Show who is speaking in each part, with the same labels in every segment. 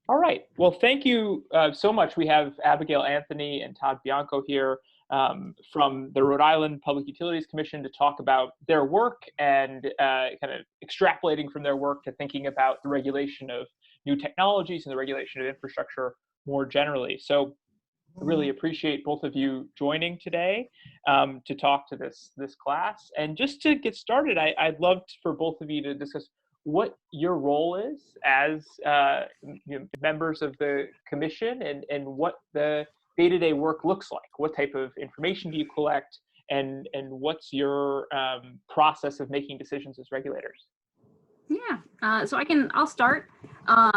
Speaker 1: All right. Well, thank you so much. We have Abigail Anthony and Todd Bianco here from the Rhode Island Public Utilities Commission to talk about their work and kind of extrapolating from their work to thinking about the regulation of new technologies and the regulation of infrastructure more generally. So I really appreciate both of you joining today to talk to this class. And just to get started, I'd love for both of you to discuss what your role is as members of the commission and what the day-to-day work looks like. What type of information do you collect, and what's your process of making decisions as regulators?
Speaker 2: Yeah, so I'll start. So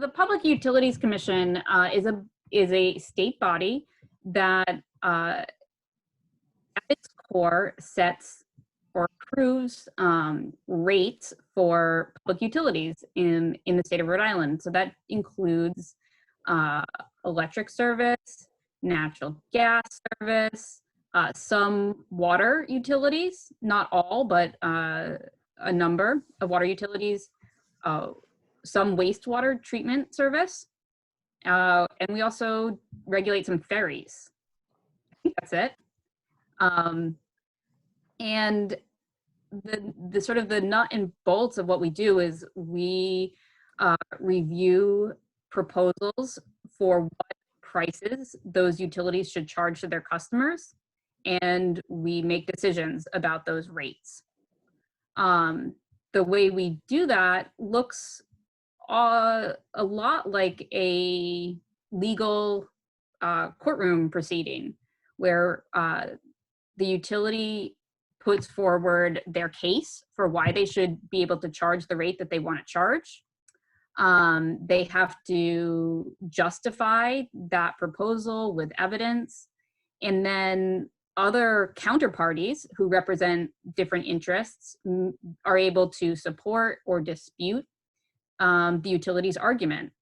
Speaker 2: the Public Utilities Commission is a state body that at its core sets or approves rates for public utilities in the state of Rhode Island. So that includes electric service, natural gas service, some water utilities, not all, but a number of water utilities, some wastewater treatment service, and we also regulate some ferries. I think that's it. And the sort of the nut and bolts of what we do is we review proposals for what prices those utilities should charge to their customers, and we make decisions about those rates. The way we do that looks a lot like a legal courtroom proceeding where the utility puts forward their case for why they should be able to charge the rate that they want to charge. They have to justify that proposal with evidence, and then other counterparties who represent different interests are able to support or dispute the utility's argument.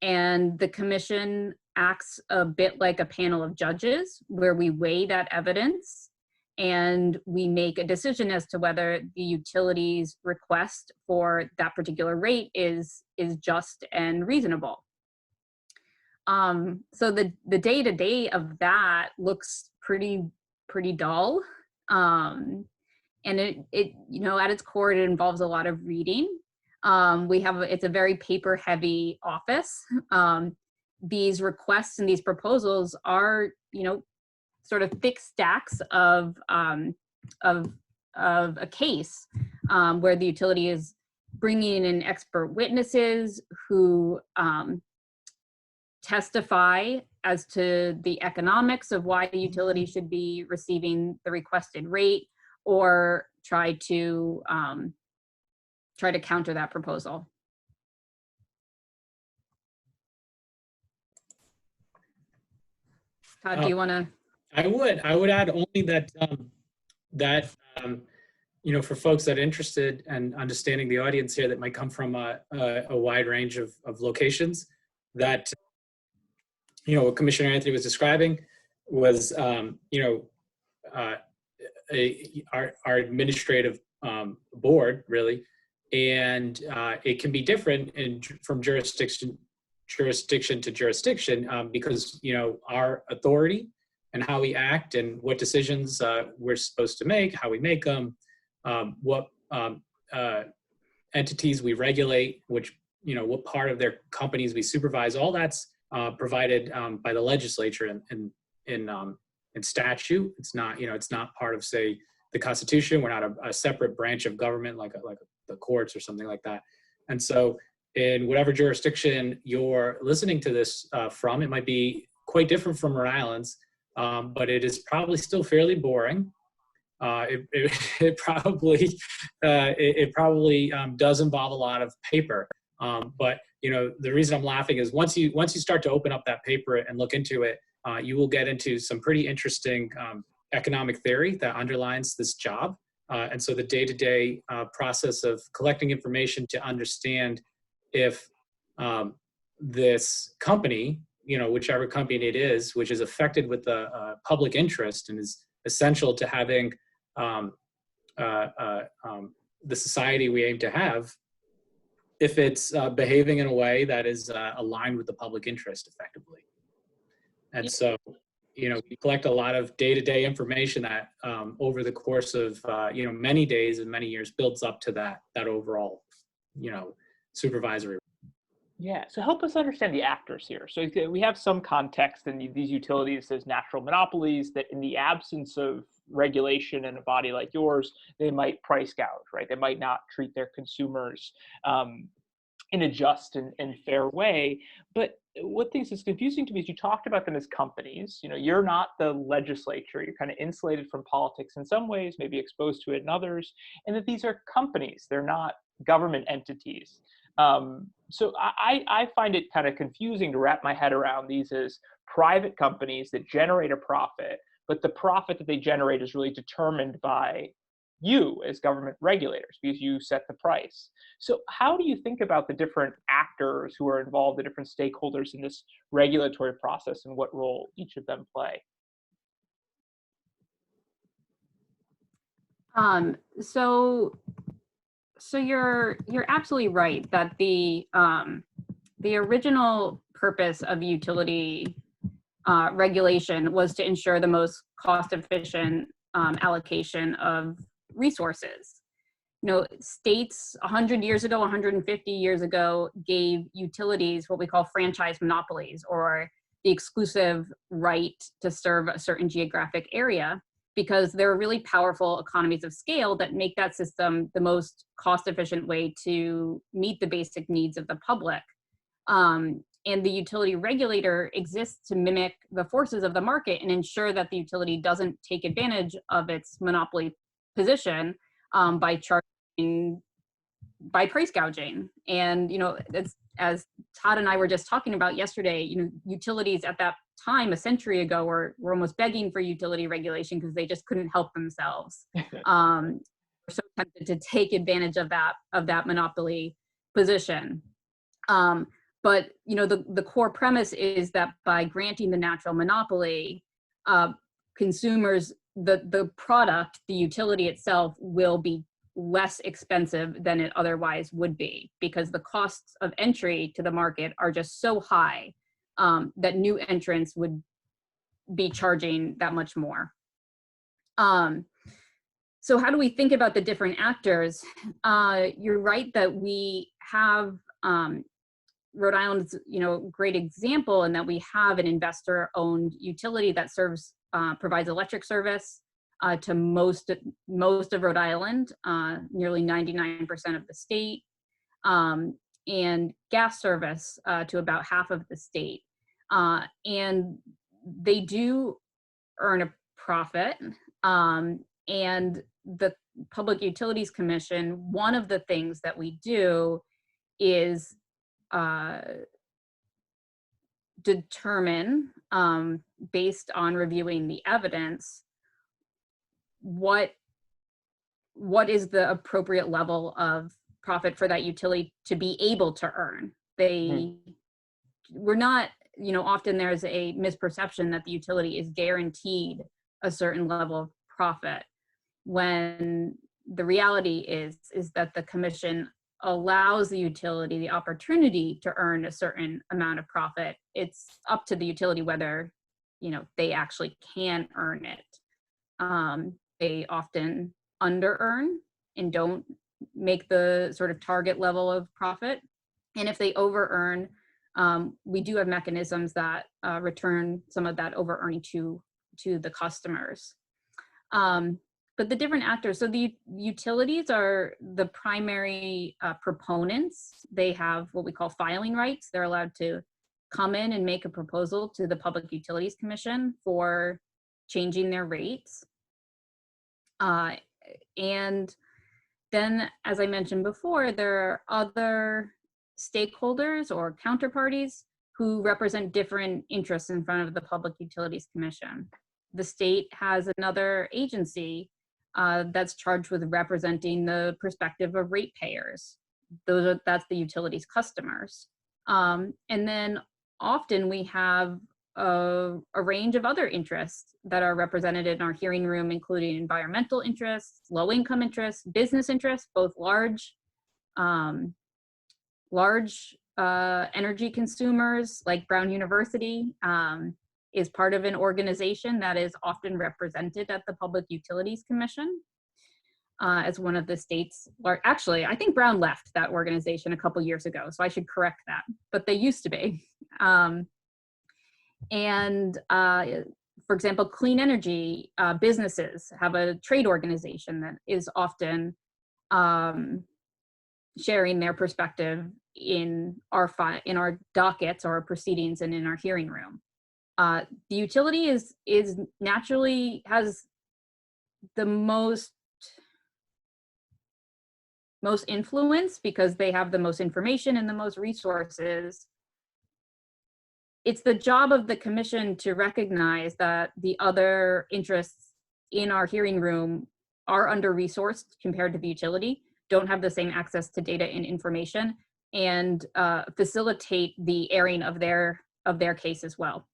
Speaker 2: And the commission acts a bit like a panel of judges where we weigh that evidence and we make a decision as to whether the utility's request for that particular rate is just and reasonable. So the day-to-day of that looks pretty dull. And it at its core, it involves a lot of reading. It's a very paper heavy office. These requests and these proposals are, sort of thick stacks of a case where the utility is bringing in expert witnesses who testify as to the economics of why the utility should be receiving the requested rate, or try to counter that proposal. Todd, do you want to?
Speaker 3: I would add only that for folks that are interested and understanding the audience here that might come from a wide range of locations, that what Commissioner Anthony was describing was our administrative board, really, and it can be different from jurisdiction to jurisdiction because our authority and how we act and what decisions we're supposed to make, how we make them, what entities we regulate, what part of their companies we supervise, all that's provided by the legislature in statute. It's not part of, say, the Constitution. We're not a separate branch of government like the courts or something like that. And so in whatever jurisdiction you're listening to this from, it might be quite different from Rhode Island's, but it is probably still fairly boring. It probably does involve a lot of paper. But the reason I'm laughing is once you start to open up that paper and look into it, you will get into some pretty interesting economic theory that underlines this job. And so the day-to-day process of collecting information to understand if this company, whichever company it is, which is affected with the public interest and is essential to having the society we aim to have, if it's behaving in a way that is aligned with the public interest effectively. And so, we collect a lot of day-to-day information that over the course of, many days and many years builds up to that overall, supervisory.
Speaker 1: Yeah, so help us understand the actors here. So we have some context in these utilities as natural monopolies that in the absence of regulation in a body like yours, they might price gouge, right? They might not treat their consumers in a just and fair way. But what things is confusing to me is you talked about them as companies. You're not the legislature. You're kind of insulated from politics in some ways, maybe exposed to it in others, and that these are companies. They're not government entities. So I find it kind of confusing to wrap my head around these as private companies that generate a profit, but the profit that they generate is really determined by you as government regulators because you set the price. So how do you think about the different actors who are involved, the different stakeholders in this regulatory process, and what role each of them play?
Speaker 2: So you're absolutely right that the original purpose of utility regulation was to ensure the most cost-efficient allocation of resources. States 100 years ago, 150 years ago gave utilities what we call franchise monopolies, or the exclusive right to serve a certain geographic area, because there are really powerful economies of scale that make that system the most cost-efficient way to meet the basic needs of the public. And the utility regulator exists to mimic the forces of the market and ensure that the utility doesn't take advantage of its monopoly position by price gouging. And, it's, as Todd and I were just talking about yesterday, utilities at that time, a century ago, were almost begging for utility regulation because they just couldn't help themselves. Were so tempted to take advantage of that monopoly position. But the core premise is that by granting the natural monopoly, consumers, the product, the utility itself, will be less expensive than it otherwise would be, because the costs of entry to the market are just so high that new entrants would be charging that much more. So how do we think about the different actors? You're right that we have Rhode Island's, great example in that we have an investor-owned utility that provides electric service to most of Rhode Island, nearly 99% of the state, and gas service to about half of the state. And they do earn a profit. And the Public Utilities Commission, one of the things that we do is determine, based on reviewing the evidence, what is the appropriate level of profit for that utility to be able to earn. We're not, often there's a misperception that the utility is guaranteed a certain level of profit, when the reality is that the commission allows the utility the opportunity to earn a certain amount of profit. It's up to the utility whether, they actually can earn it. They often under-earn and don't make the sort of target level of profit. And if they over-earn, we do have mechanisms that return some of that over-earning to the customers. But the different actors, so the utilities are the primary proponents. They have what we call filing rights. They're allowed to come in and make a proposal to the Public Utilities Commission for changing their rates. And then, as I mentioned before, there are other stakeholders or counterparties who represent different interests in front of the Public Utilities Commission. The state has another agency that's charged with representing the perspective of ratepayers. That's the utilities customers. And then often we have a range of other interests that are represented in our hearing room, including environmental interests, low-income interests, business interests, both large large energy consumers like Brown University is part of an organization that is often represented at the Public Utilities Commission as one of the state's, actually, I think Brown left that organization a couple years ago, so I should correct that, but they used to be. For example, clean energy businesses have a trade organization that is often sharing their perspective in our dockets or proceedings and in our hearing room. The utility is naturally has the most influence because they have the most information and the most resources. It's the job of the commission to recognize that the other interests in our hearing room are under-resourced compared to the utility, don't have the same access to data and information, and facilitate the airing of their case as well.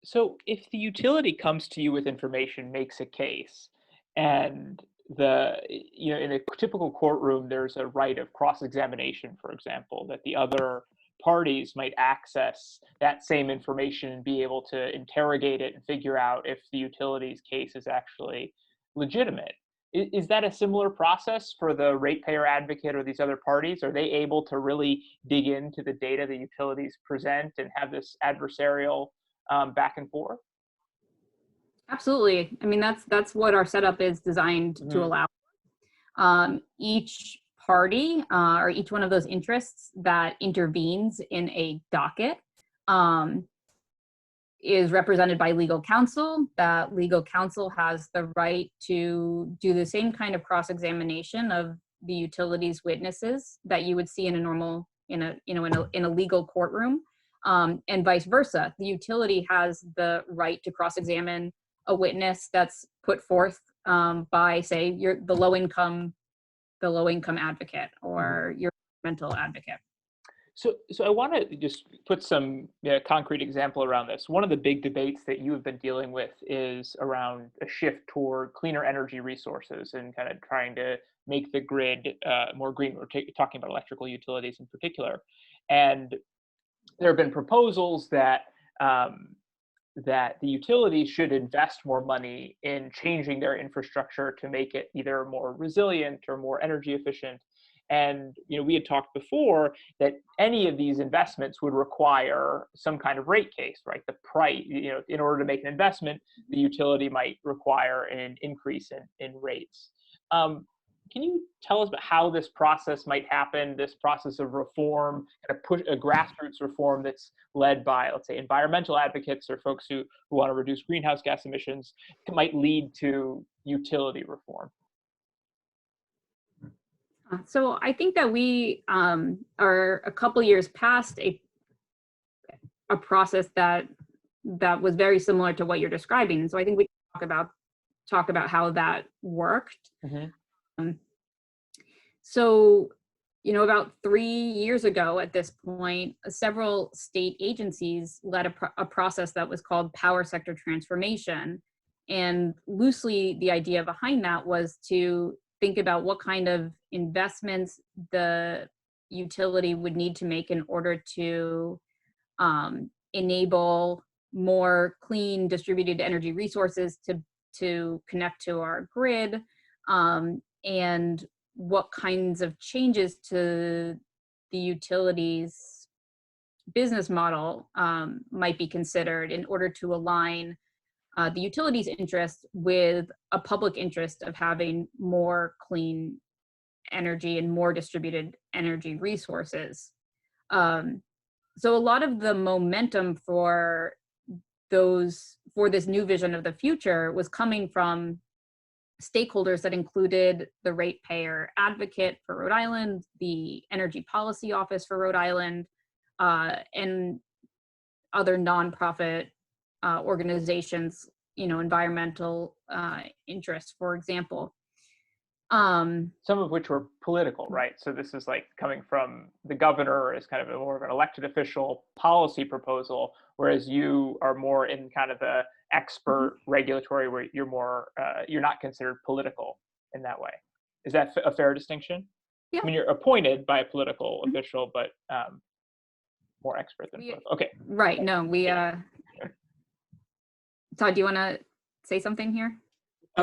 Speaker 1: So if the utility comes to you with information, makes a case, and in a typical courtroom, there's a right of cross-examination, for example, that the other parties might access that same information and be able to interrogate it and figure out if the utility's case is actually legitimate. Is that a similar process for the ratepayer advocate or these other parties? Are they able to really dig into the data the utilities present and have this adversarial back and forth?
Speaker 2: Absolutely. I mean, that's what our setup is designed to allow. Each party or each one of those interests that intervenes in a docket is represented by legal counsel. That legal counsel has the right to do the same kind of cross-examination of the utilities witnesses that you would see in a normal, in a legal courtroom, and vice versa. The utility has the right to cross-examine a witness that's put forth by, say, the low-income advocate or your mental advocate.
Speaker 1: So I want to just put some concrete example around this. One of the big debates that you have been dealing with is around a shift toward cleaner energy resources and kind of trying to make the grid more green. We're talking about electrical utilities in particular. And there have been proposals that the utilities should invest more money in changing their infrastructure to make it either more resilient or more energy efficient. And we had talked before that any of these investments would require some kind of rate case, right? The price, in order to make an investment, the utility might require an increase in rates. Can you tell us about how this process might happen, this process of reform, kind of push a grassroots reform that's led by, let's say, environmental advocates or folks who want to reduce greenhouse gas emissions, might lead to utility reform?
Speaker 2: So I think that we are a couple years past a process that was very similar to what you're describing. So I think we can talk about how that worked. Mm-hmm. So, about 3 years ago at this point, several state agencies led a process that was called power sector transformation. And loosely, the idea behind that was to think about what kind of investments the utility would need to make in order to enable more clean distributed energy resources to connect to our grid, and what kinds of changes to the utility's business model might be considered in order to align the utility's interest with a public interest of having more clean energy and more distributed energy resources. So a lot of the momentum for this new vision of the future was coming from stakeholders that included the ratepayer advocate for Rhode Island, the Energy Policy Office for Rhode Island, and other nonprofit organizations, environmental interests, for example.
Speaker 1: Some of which were political, right? So this is like coming from the governor as kind of more of an elected official policy proposal, whereas you are more in kind of the expert regulatory, where you're more, you're not considered political in that way. Is that a fair distinction?
Speaker 2: Yeah.
Speaker 1: I mean, you're appointed by a political official, but more expert than political. Okay.
Speaker 2: Right. No, we, Todd, do you want to say something here?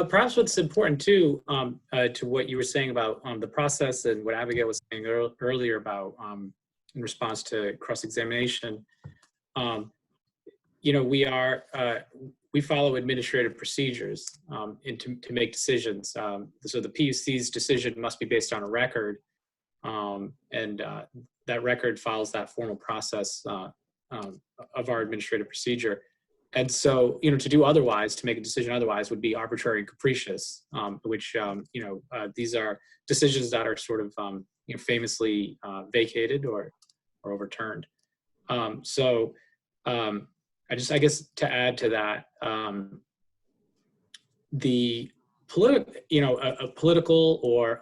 Speaker 3: Perhaps what's important too, to what you were saying about the process and what Abigail was saying earlier about in response to cross-examination, we follow administrative procedures to make decisions. So the PUC's decision must be based on a record, and that record follows that formal process of our administrative procedure. And so, to do otherwise, to make a decision otherwise, would be arbitrary and capricious, which, these are decisions that are sort of, famously vacated or overturned. I guess to add to that, the political or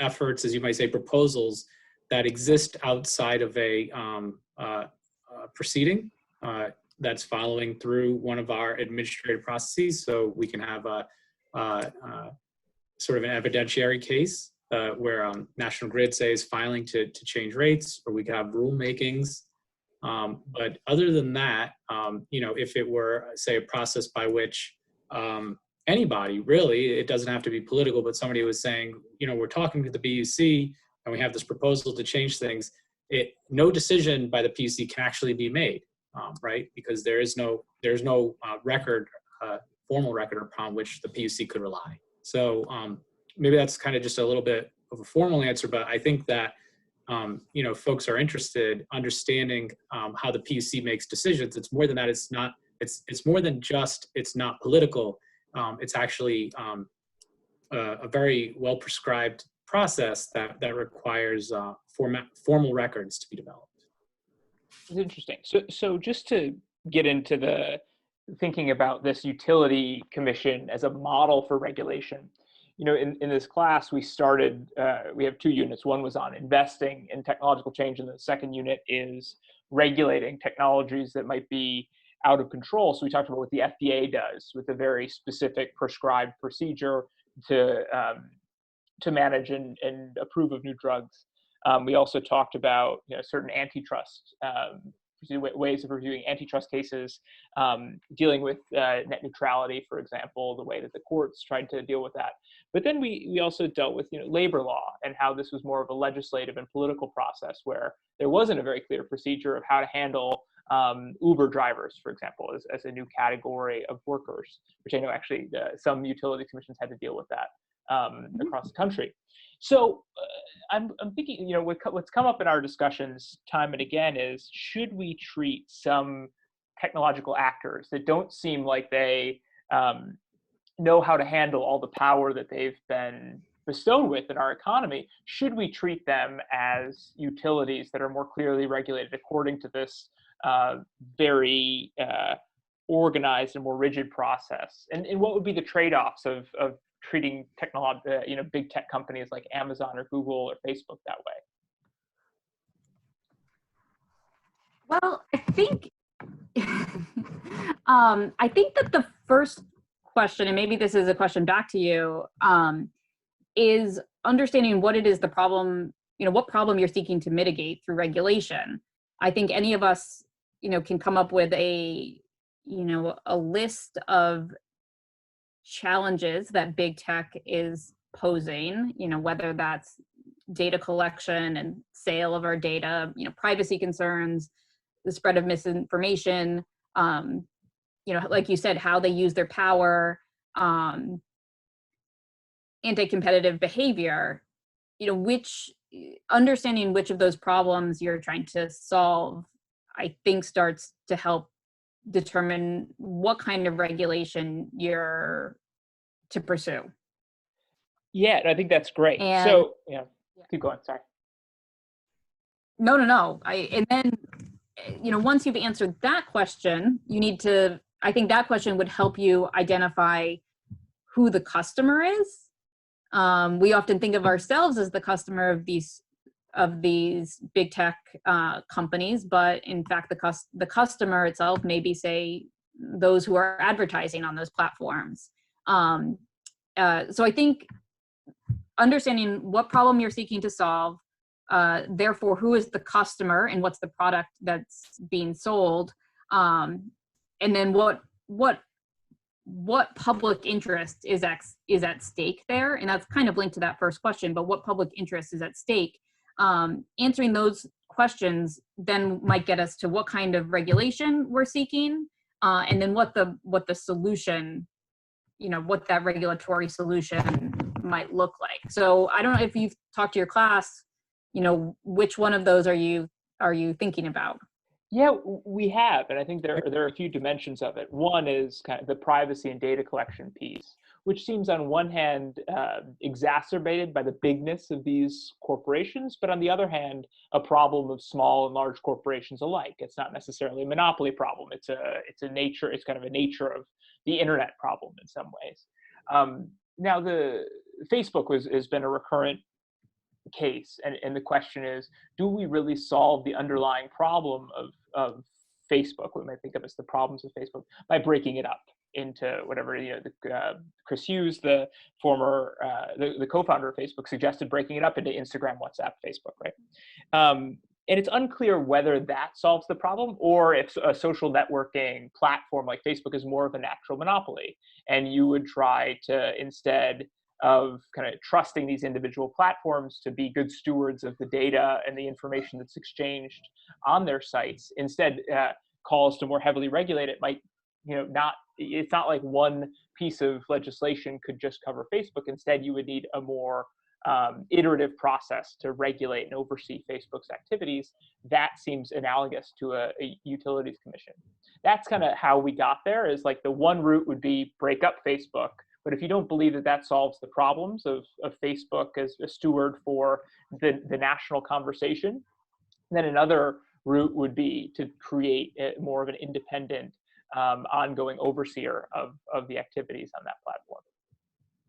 Speaker 3: efforts, as you might say, proposals that exist outside of a proceeding that's following through one of our administrative processes. So we can have a sort of an evidentiary case where National Grid, say, is filing to change rates, or we could have rulemakings. But other than that, if it were, say, a process by which anybody, really, it doesn't have to be political, but somebody was saying, we're talking to the PUC and we have this proposal to change things, no decision by the PUC can actually be made, right? Because there's no record, formal record upon which the PUC could rely. So maybe that's kind of just a little bit of a formal answer, but I think that folks are interested understanding how the PUC makes decisions. It's more than that. It's not. It's more than just. It's not political. It's actually a very well prescribed process that requires formal records to be developed.
Speaker 1: It's interesting. So just to get into the thinking about this utility commission as a model for regulation. In this class, we have two units. One was on investing in technological change, and the second unit is regulating technologies that might be out of control. So we talked about what the FDA does with a very specific prescribed procedure to manage and approve of new drugs. We also talked about certain antitrust ways of reviewing antitrust cases, dealing with net neutrality, for example, the way that the courts tried to deal with that. But then we also dealt with labor law and how this was more of a legislative and political process where there wasn't a very clear procedure of how to handle Uber drivers, for example, as a new category of workers, which I know actually some utility commissions had to deal with that across the country. So I'm thinking, what's come up in our discussions time and again is, should we treat some technological actors that don't seem like they know how to handle all the power that they've been bestowed with in our economy? Should we treat them as utilities that are more clearly regulated according to this very organized and more rigid process? And what would be the trade-offs of treating big tech companies like Amazon or Google or Facebook that way?
Speaker 2: Well, I think that the first question, and maybe this is a question back to you, is understanding what it is the problem, what problem you're seeking to mitigate through regulation. I think any of us, can come up with a list of challenges that big tech is posing, whether that's data collection and sale of our data, privacy concerns, the spread of misinformation, like you said, how they use their power, anti-competitive behavior, understanding which of those problems you're trying to solve, I think starts to help determine what kind of regulation you're to pursue.
Speaker 1: Yeah, I think that's great. Keep going. Sorry.
Speaker 2: No. And then, once you've answered that question, I think that question would help you identify who the customer is. We often think of ourselves as the customer of these big tech companies, but in fact, the customer itself may be, say, those who are advertising on those platforms. So I think understanding what problem you're seeking to solve, therefore who is the customer and what's the product that's being sold, and then what public interest is at stake there. And that's kind of linked to that first question, but what public interest is at stake? Answering those questions then might get us to what kind of regulation we're seeking, and then what the solution, what that regulatory solution might look like. So I don't know if you've talked to your class, which one of those are you thinking about?
Speaker 1: Yeah, we have, and I think there are a few dimensions of it. One is kind of the privacy and data collection piece, which seems on one hand exacerbated by the bigness of these corporations, but on the other hand, a problem of small and large corporations alike. It's not necessarily a monopoly problem. It's kind of a nature of the internet problem in some ways. Now, the Facebook has been a recurrent case, and the question is, do we really solve the underlying problem of Facebook, what we might think of as the problems of Facebook, by breaking it up into whatever, Chris Hughes, the former the co-founder of Facebook, suggested breaking it up into Instagram, WhatsApp, Facebook, right? And it's unclear whether that solves the problem, or if a social networking platform like Facebook is more of a natural monopoly, and you would try to, instead of kind of trusting these individual platforms to be good stewards of the data and the information that's exchanged on their sites, instead calls to more heavily regulate it might, it's not like one piece of legislation could just cover Facebook. Instead, you would need a more iterative process to regulate and oversee Facebook's activities. That seems analogous to a utilities commission. That's kind of how we got there, is like the one route would be break up Facebook. But if you don't believe that solves the problems of Facebook as a steward for the national conversation, then another route would be to create more of an independent, ongoing overseer of the activities on that platform.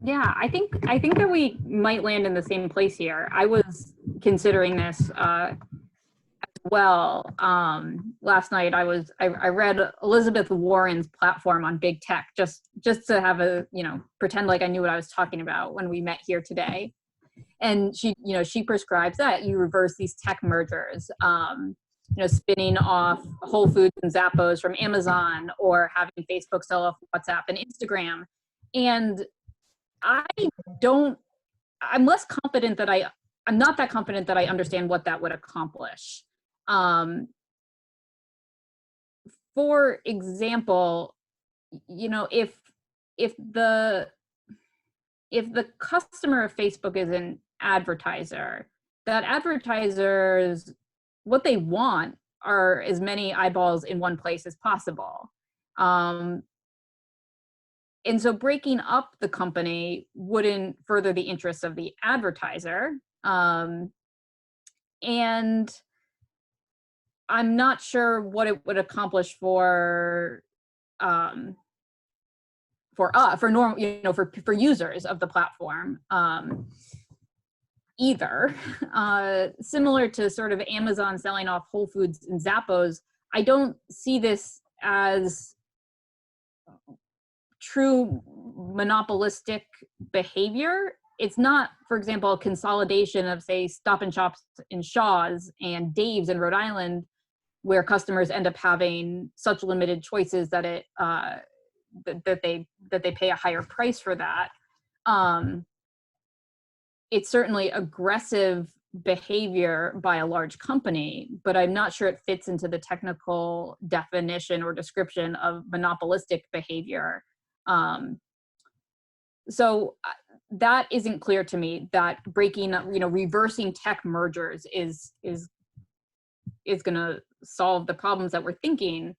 Speaker 2: Yeah, I think that we might land in the same place here. I was considering this as well. Last night I read Elizabeth Warren's platform on big tech, just to have pretend like I knew what I was talking about when we met here today. And she prescribes that you reverse these tech mergers, spinning off Whole Foods and Zappos from Amazon, or having Facebook sell off WhatsApp and Instagram. And I'm less confident that I'm not that confident that I understand what that would accomplish. For example, if the customer of Facebook is an advertiser, that advertisers, what they want are as many eyeballs in one place as possible. And so breaking up the company wouldn't further the interests of the advertiser. And I'm not sure what it would accomplish for users of the platform, either. Similar to sort of Amazon selling off Whole Foods and Zappos, I don't see this as true monopolistic behavior. It's not, for example, a consolidation of, say, Stop and Shops in Shaw's and Dave's in Rhode Island, where customers end up having such limited choices that that they pay a higher price for that. It's certainly aggressive behavior by a large company, but I'm not sure it fits into the technical definition or description of monopolistic behavior. So that isn't clear to me, that reversing tech mergers is going to solve the problems that we're thinking.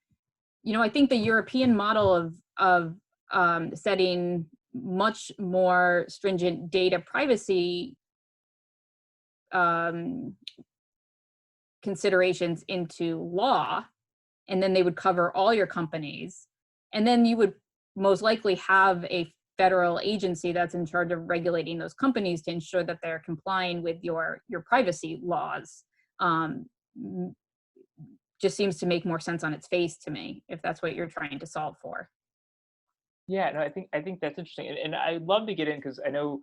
Speaker 2: I think the European model of setting much more stringent data privacy considerations into law, and then they would cover all your companies, and then you would most likely have a federal agency that's in charge of regulating those companies to ensure that they're complying with your privacy laws. Just seems to make more sense on its face to me, if that's what you're trying to solve for.
Speaker 1: Yeah, no, I think that's interesting, and I'd love to get in, because I know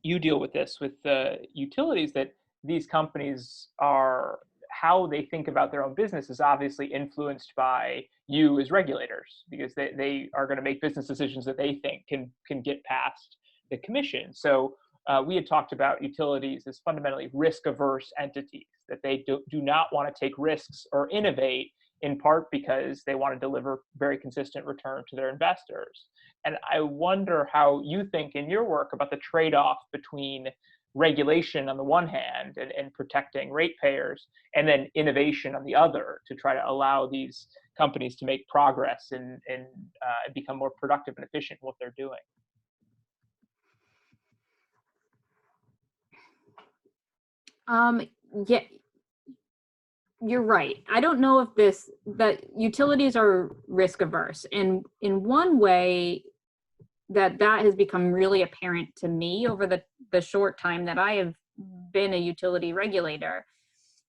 Speaker 1: you deal with this with the utilities, that these companies are, how they think about their own business is obviously influenced by you as regulators, because they are going to make business decisions that they think can get past the commission. So we had talked about utilities as fundamentally risk-averse entities, that they do not want to take risks or innovate, in part because they want to deliver very consistent return to their investors. And I wonder how you think in your work about the trade-off between regulation on the one hand and protecting ratepayers, and then innovation on the other, to try to allow these companies to make progress and become more productive and efficient in what they're doing.
Speaker 2: Yeah, you're right. I don't know if that utilities are risk averse. And in one way that has become really apparent to me over the short time that I have been a utility regulator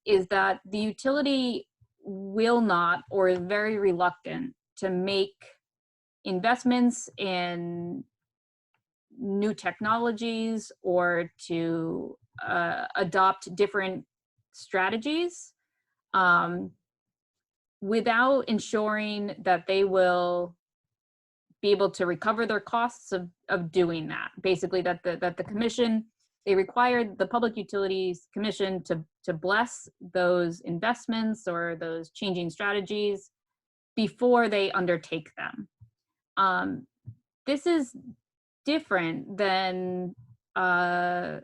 Speaker 2: is that the utility will not, or is very reluctant to make investments in new technologies or to adopt different strategies without ensuring that they will be able to recover their costs of doing that. Basically, that the commission, they required the Public Utilities Commission to bless those investments or those changing strategies before they undertake them. This is different than how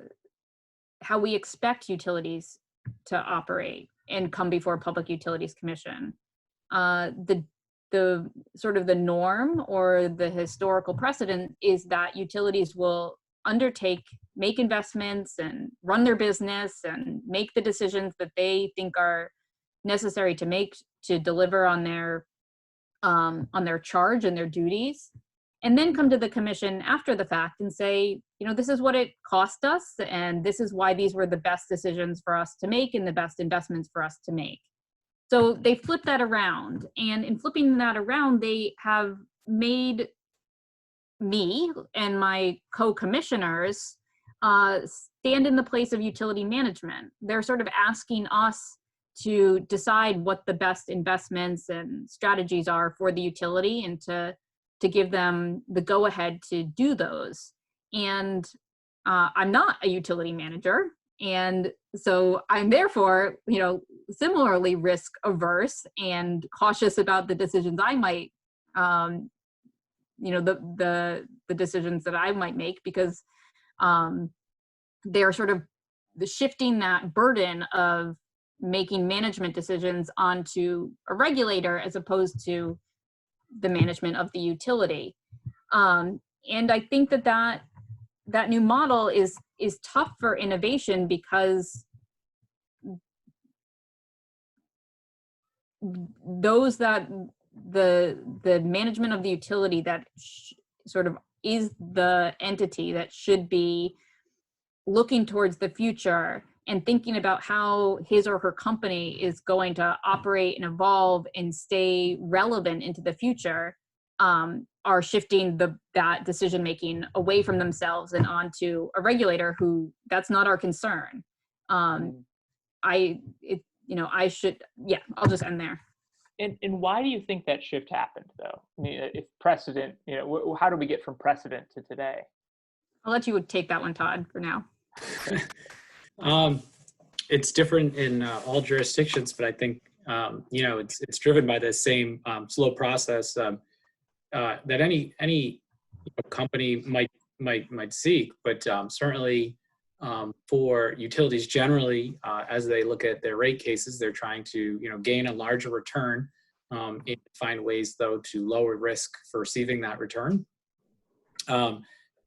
Speaker 2: we expect utilities to operate and come before Public Utilities Commission. The sort of the norm or the historical precedent is that utilities will make investments and run their business and make the decisions that they think are necessary to make to deliver on their charge and their duties, and then come to the commission after the fact and say, this is what it cost us, and this is why these were the best decisions for us to make and the best investments for us to make. So they flip that around, and in flipping that around, they have made me and my co-commissioners stand in the place of utility management. They're sort of asking us to decide what the best investments and strategies are for the utility, and to give them the go-ahead to do those. And I'm not a utility manager, and so I'm therefore, similarly risk averse and cautious about the decisions I might, the decisions that I might make, because they're sort of shifting that burden of making management decisions onto a regulator as opposed to the management of the utility. And I think that new model is tough for innovation, because those that the management of the utility that sort of is the entity that should be looking towards the future and thinking about how his or her company is going to operate and evolve and stay relevant into the future, are shifting that decision making away from themselves and onto a regulator who, that's not our concern. I'll just end there.
Speaker 1: And why do you think that shift happened, though? I mean, if precedent, how do we get from precedent to today?
Speaker 2: I'll let you take that one, Todd, for now.
Speaker 3: It's different in all jurisdictions, but I think it's driven by the same slow process that any company might seek, but certainly for utilities generally, as they look at their rate cases, they're trying to gain a larger return and find ways though to lower risk for receiving that return.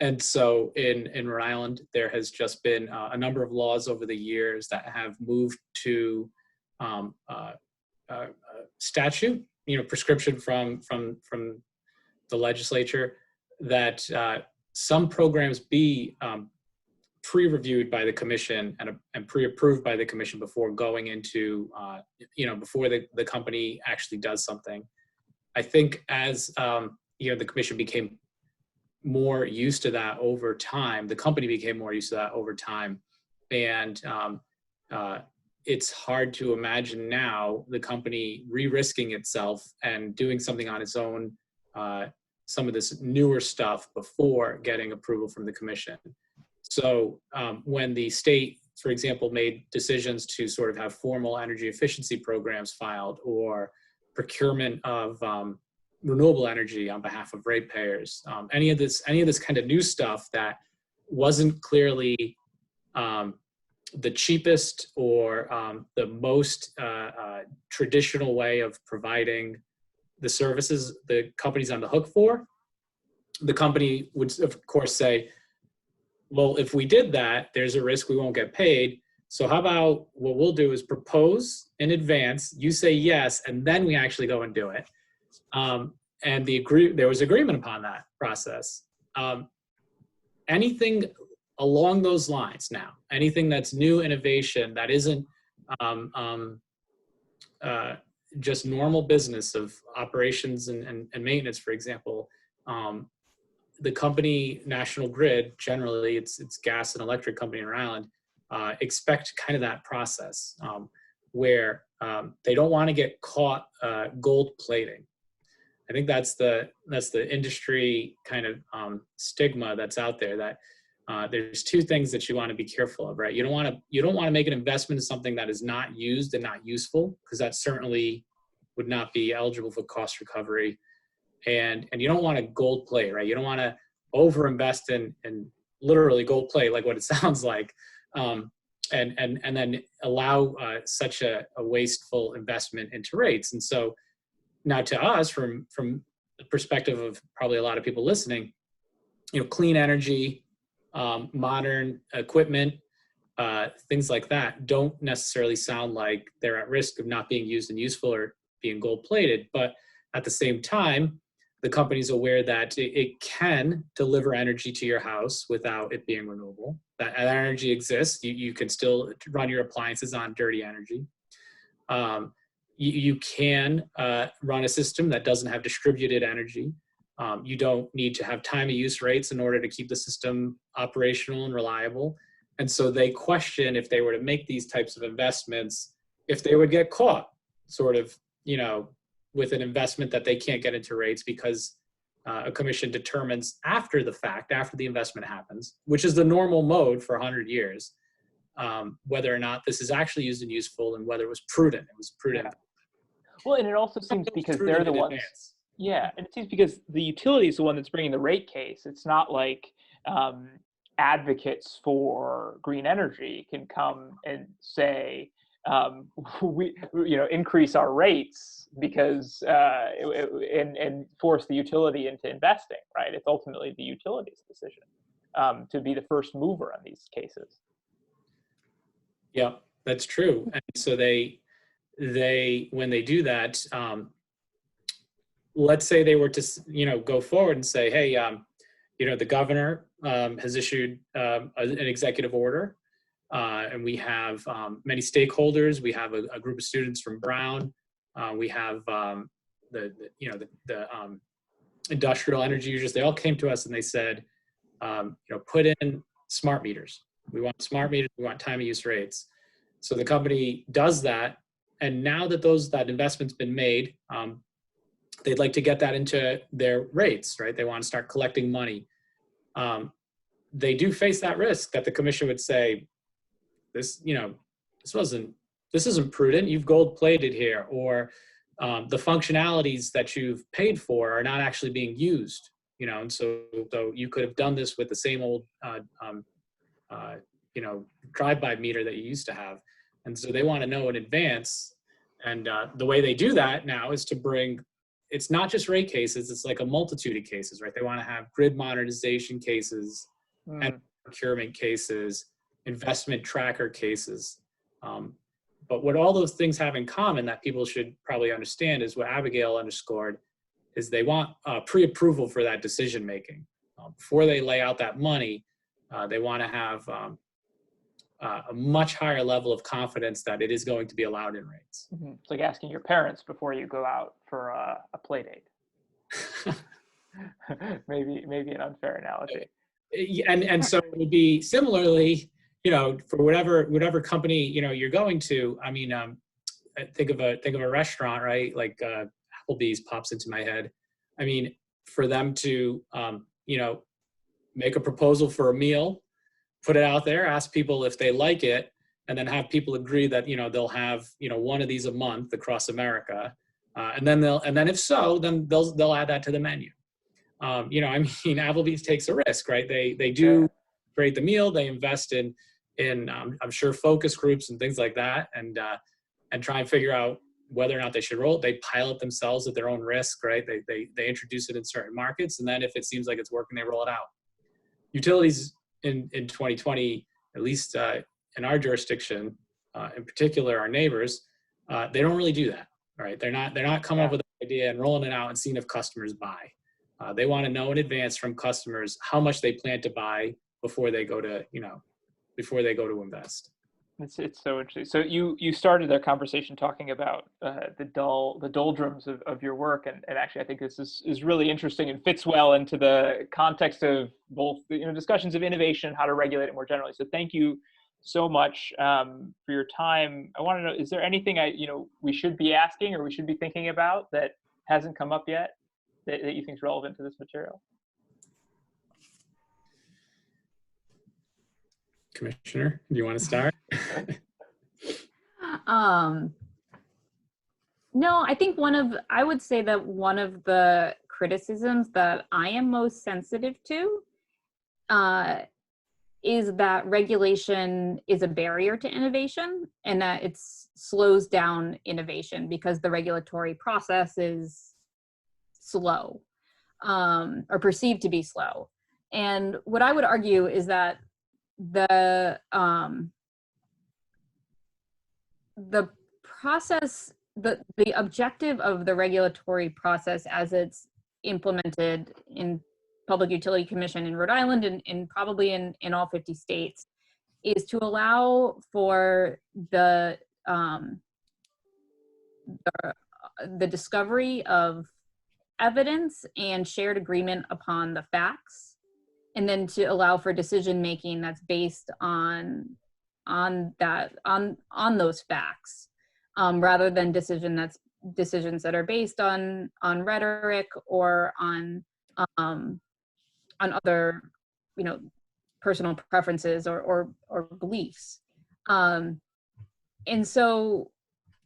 Speaker 3: And so in Rhode Island, there has just been a number of laws over the years that have moved to statute, prescription from the legislature, that some programs be pre-reviewed by the commission and pre-approved by the commission before going into, before the company actually does something. I think as the commission became more used to that over time. The company became more used to that over time. And it's hard to imagine now the company re-risking itself and doing something on its own, some of this newer stuff before getting approval from the commission. So when the state, for example, made decisions to sort of have formal energy efficiency programs filed, or procurement of renewable energy on behalf of ratepayers, any of this kind of new stuff that wasn't clearly the cheapest or the most traditional way of providing the services the company's on the hook for, the company would, of course, say, well, if we did that, there's a risk we won't get paid. So how about what we'll do is propose in advance, you say yes, and then we actually go and do it. And there was agreement upon that process. Anything along those lines now, anything that's new innovation that isn't just normal business of operations and maintenance, for example, the company National Grid, generally it's gas and electric company in Rhode Island, expect kind of that process where they don't want to get caught gold plating. I think that's the industry kind of stigma that's out there, that there's two things that you want to be careful of, right? You don't want to make an investment in something that is not used and not useful, because that certainly would not be eligible for cost recovery. And you don't want to gold plate, right? You don't want to overinvest in literally gold plate, like what it sounds like, and then allow such a wasteful investment into rates. And so now, to us, from the perspective of probably a lot of people listening, clean energy, modern equipment, things like that don't necessarily sound like they're at risk of not being used and useful or being gold plated. But at the same time, the company's aware that it can deliver energy to your house without it being renewable. That energy exists. You can still run your appliances on dirty energy. You can run a system that doesn't have distributed energy. You don't need to have time of use rates in order to keep the system operational and reliable. And so they question, if they were to make these types of investments, if they would get caught sort of, with an investment that they can't get into rates, because a commission determines after the fact, after the investment happens, which is the normal mode for 100 years, whether or not this is actually used and useful, and whether it was prudent. It was prudent.
Speaker 1: Yeah. Well, and it also seems because they're the ones. Yeah, and it seems because the utility is the one that's bringing the rate case. It's not like advocates for green energy can come and say, we increase our rates because and force the utility into investing, right? It's ultimately the utility's decision to be the first mover on these cases.
Speaker 3: Yeah, that's true. And so they when they do that, let's say they were to go forward and say, hey, the governor has issued an executive order, and we have many stakeholders. We have a group of students from Brown. We have the industrial energy users. They all came to us and they said, put in smart meters. We want smart meters. We want time of use rates. So the company does that. And now that that investment's been made, they'd like to get that into their rates, right? They want to start collecting money. They do face that risk that the commission would say, this isn't prudent. You've gold plated here, or the functionalities that you've paid for are not actually being used. And so you could have done this with the same old, drive-by meter that you used to have. And so they want to know in advance. And the way they do that now is to bring, it's not just rate cases, it's like a multitude of cases, right? They want to have grid modernization cases, and procurement cases, investment tracker cases. But what all those things have in common that people should probably understand is what Abigail underscored, is they want pre-approval for that decision making. Before they lay out that money, they want to have a much higher level of confidence that it is going to be allowed in rates.
Speaker 1: Mm-hmm. It's like asking your parents before you go out for a play date. maybe an unfair analogy.
Speaker 3: And so it would be similarly, for whatever company you're going to. I mean, think of a restaurant, right? Like Applebee's pops into my head. I mean, for them to make a proposal for a meal, put it out there, ask people if they like it, and then have people agree that they'll have one of these a month across America, and then if so, then they'll add that to the menu. I mean, Applebee's takes a risk, right? They do create the meal, they invest in I'm sure focus groups and things like that, and try and figure out whether or not they should roll it. They pilot themselves at their own risk, right? They introduce it in certain markets, and then if it seems like it's working, they roll it out. Utilities in 2020, at least in our jurisdiction, in particular our neighbors, they don't really do that, right? They're not coming up with an idea and rolling it out and seeing if customers buy. They want to know in advance from customers how much they plan to buy before they go to invest.
Speaker 1: It's so interesting. So you started their conversation talking about the doldrums of your work, and actually I think this is really interesting and fits well into the context of both discussions of innovation, how to regulate it more generally. So thank you so much for your time. I want to know, is there anything we should be asking or we should be thinking about that hasn't come up yet that you think is relevant to this material?
Speaker 3: Commissioner, do you want to start?
Speaker 2: No, I think I would say that one of the criticisms that I am most sensitive to is that regulation is a barrier to innovation, and that it slows down innovation because the regulatory process is slow, or perceived to be slow. And what I would argue is that the process, the objective of the regulatory process as it's implemented in Public Utility Commission in Rhode Island and probably in all 50 states, is to allow for the discovery of evidence and shared agreement upon the facts, and then to allow for decision making that's based on those facts, rather than decisions that are based on rhetoric or on other personal preferences or beliefs. And so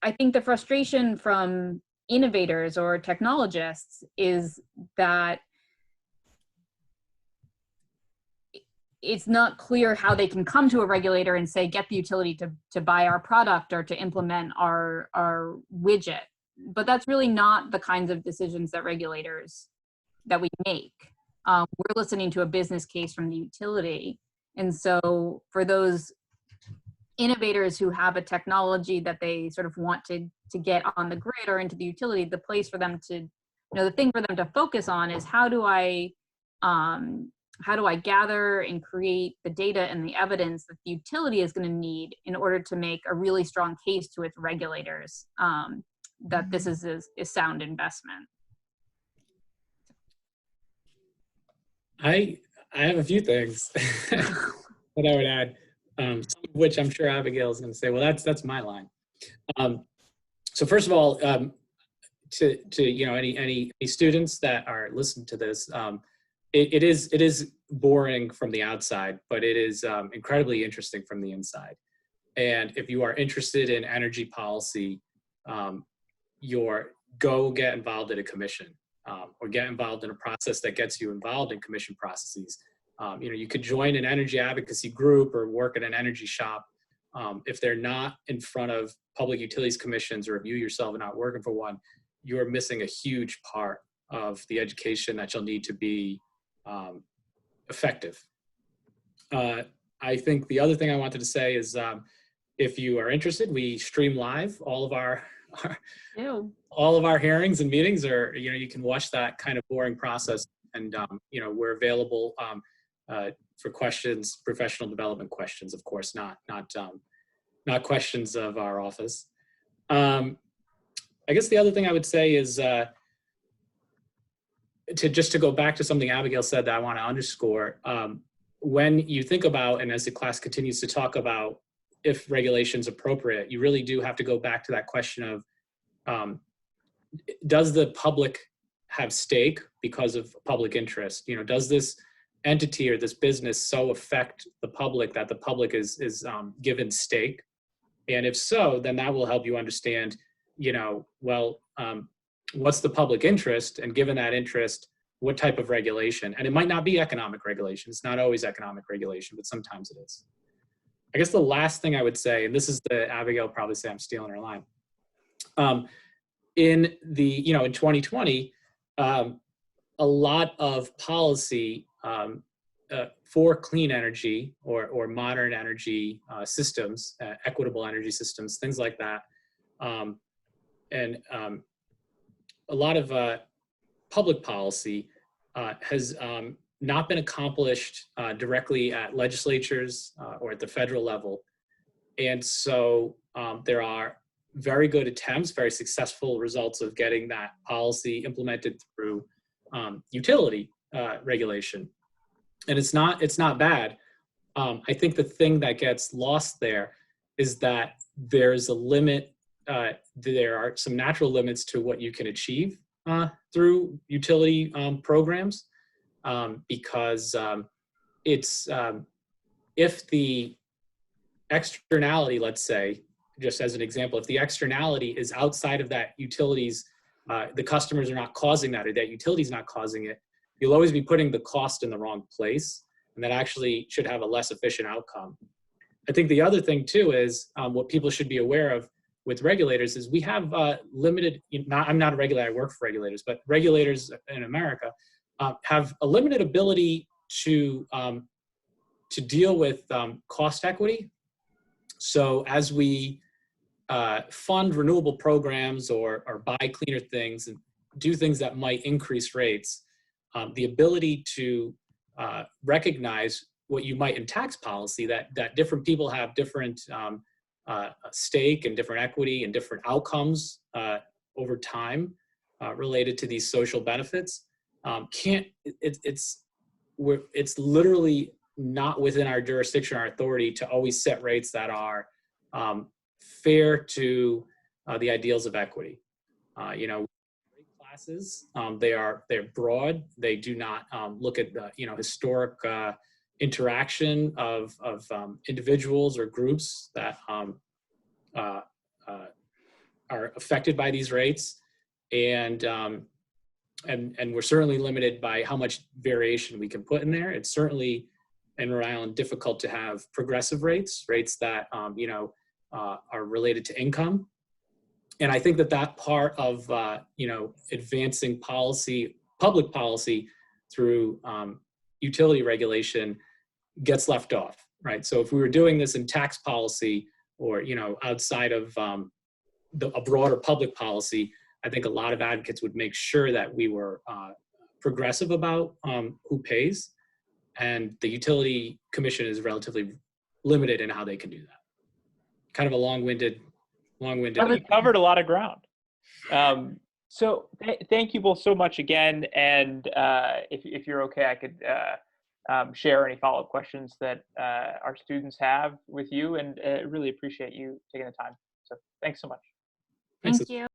Speaker 2: I think the frustration from innovators or technologists is that it's not clear how they can come to a regulator and say, get the utility to buy our product or to implement our widget. But that's really not the kinds of decisions that we make. We're listening to a business case from the utility. And so for those innovators who have a technology that they sort of want to get on the grid or into the utility, the place for them to, the thing for them to focus on is how do I gather and create the data and the evidence that the utility is going to need in order to make a really strong case to its regulators that this is a sound investment.
Speaker 3: I have a few things that I would add, some of which I'm sure Abigail is going to say, well, that's my line. So first of all, to any students that are listening to this, it is boring from the outside, but it is incredibly interesting from the inside. And if you are interested in energy policy, go get involved at a commission, or get involved in a process that gets you involved in commission processes. You could join an energy advocacy group or work at an energy shop. If they're not in front of public utilities commissions, or if you yourself are not working for one, you're missing a huge part of the education that you'll need to be effective. I think the other thing I wanted to say is, if you are interested, we stream live all of our hearings and meetings, or you can watch that kind of boring process, and we're available for questions, professional development questions, of course, not questions of our office. I guess the other thing I would say is, to go back to something Abigail said that I want to underscore, when you think about, and as the class continues to talk about if regulation's appropriate, you really do have to go back to that question of, does the public have stake because of public interest? You know, does this entity or this business so affect the public that the public is given stake? And if so, then that will help you understand, you know, well, what's the public interest? And given that interest, what type of regulation? And it might not be economic regulation. It's not always economic regulation, but sometimes it is. I guess the last thing I would say, and this is the Abigail probably say I'm stealing her line. In the, you know, in 2020, a lot of policy for clean energy or modern energy systems, equitable energy systems, things like that, and a lot of public policy has not been accomplished directly at legislatures or at the federal level. And so there are very good attempts, very successful results of getting that policy implemented through utility regulation. And it's not bad. I think the thing that gets lost there is that there's a limit. There are some natural limits to what you can achieve through utility programs, because it's if the externality, let's say, just as an example, if the externality is outside of that utilities, the customers are not causing that, or that utility's not causing it, you'll always be putting the cost in the wrong place, and that actually should have a less efficient outcome. I think the other thing too is what people should be aware of with regulators is we have limited, I'm not a regulator, I work for regulators, but regulators in America have a limited ability to deal with cost equity. So as we fund renewable programs or buy cleaner things and do things that might increase rates, the ability to recognize what you might in tax policy, that different people have different stake and different equity and different outcomes over time related to these social benefits. It's literally not within our jurisdiction, our authority to always set rates that are fair to the ideals of equity. You know, rate classes, they're broad. They do not look at the historic interaction of individuals or groups that are affected by these rates, and we're certainly limited by how much variation we can put in there. It's certainly in Rhode Island difficult to have progressive rates that are related to income. And I think that part of advancing policy, public policy through utility regulation gets left off, right? So if we were doing this in tax policy or outside of a broader public policy, I think a lot of advocates would make sure that we were progressive about who pays, and the Utility Commission is relatively limited in how they can do that. Kind of a long-winded.
Speaker 1: Covered a lot of ground. So thank you both so much again. And if you're okay, I could share any follow-up questions that our students have with you, and really appreciate you taking the time. So thanks so much.
Speaker 2: Thank you.